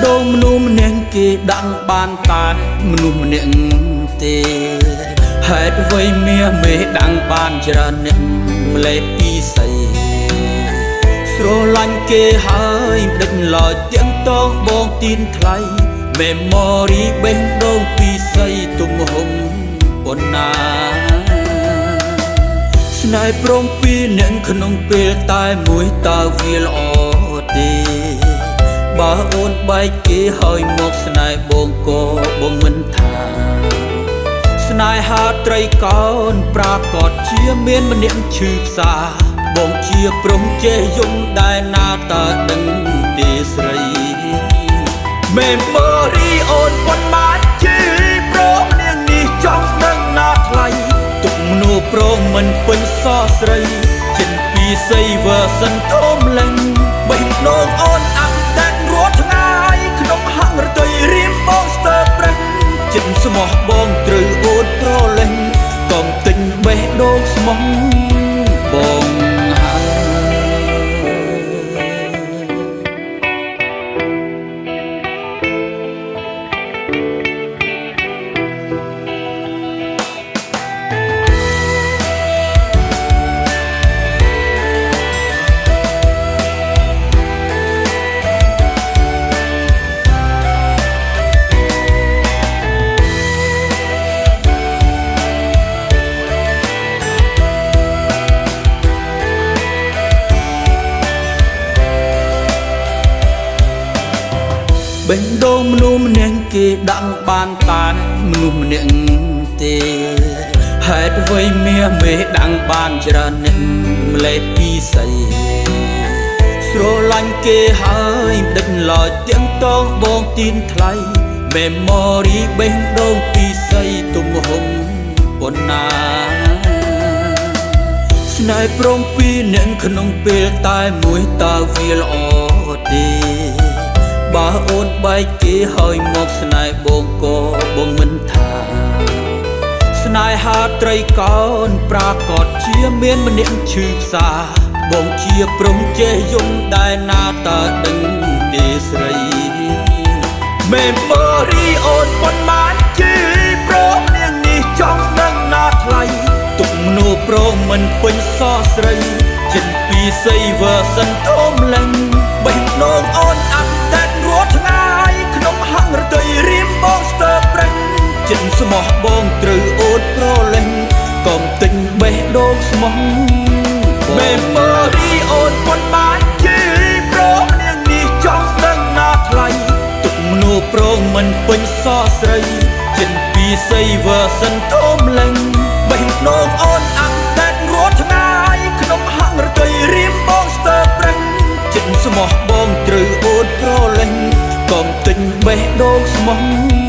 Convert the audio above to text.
ដូងមនុស្សម្នាក់គេដឹងបានតែមនុស្សម្នាក់ទេហេតុអ្វីមាសមេដឹងបានច្រើនអ្នកម្លេះពីស្អីស្រឡាញ់គេហើយដឹកឡើយទៀងតងបងទីនថ្លៃ Memory បេះដូងពីស្អីទំហំប៉ុណ្ណាស្នេហ៍ព្រមពីអ្នកក្នុងពេលតែមួយតើវាល្អទេបើអូនបែកគេហើយមកស្នេហ៍បងក៏បងមិនថាស្នេហាត្រីកោណប្រាកដជាមានម្នាក់ឈឺផ្សាបងជាព្រមចេះយំដែលណាតើដឹងទេស្រី Memory អូនប៉ុន្មានជាព្រមនាងនេះចង់ដឹងណាថ្លៃទុកមនុស្សព្រមមិនពេញសរស្រីចិនពីស័យ version ធំលេងបេះដូងអូនអាប់ដេតរាល់ថ្ងៃក្នុងហាងរតីរៀមបងស្ទើប្រេះចិនស្មោះបងត្រូវអូនប្រលេងកុំទិញបេះដូងស្មោះបងបេះដូងមនុស្សម្នាក់គេដឹងបានតែមនុស្សម្នាក់ទេហេតុអ្វីមាសមេដឹងបានច្រើនអ្នកម្លេះពីស្អីស្រឡាញ់គេហើយដឹកឡើយទៀងតងបងទីនថ្លៃ Memory បេះដូងពីស្អីទំហំប៉ុណ្ណាស្នេហ៍ព្រមពីអ្នកក្នុងពេលតែមួយតើវាល្អទេបើអូនបែកគេហើយមកស្នេហ៍បងក៏បងមិនថាស្នេហាត្រីកោណប្រាកដជាមានម្នាក់ឈឺផ្សាបងជាព្រមចេះយំដែលណាតើដឹងទេស្រី Memory អូនប៉ុន្មានជាព្រមនាងនេះចង់ដឹងណាថ្លៃទុកមនុស្សព្រមមិនពេញសរស្រីចិនពីស័យ version ធំលេងបេះដូងអូនអាប់ដេតរាល់ថ្ងៃក្នុងហាងរតីរៀមបងស្ទើប្រេះចិនស្មោះបងត្រូវអូនប្រលេងកុំទិញបេះដូងស្មោះ Memory អូនប៉ុន្មានជាព្រមនាងនេះចង់ដឹងណាថ្លៃទុកមនុស្សព្រមមិនពេញសរស្រីចិនពីស័យ version ធំលេងបេះដូងអូនអាប់ដេតរាល់ថ្ងៃក្នុងហាងរតីរៀមបងស្ទើប្រេះចិនស្មោះបងត្រូវអូនប្រលេងកុំទិញបេះដូងស្មោះ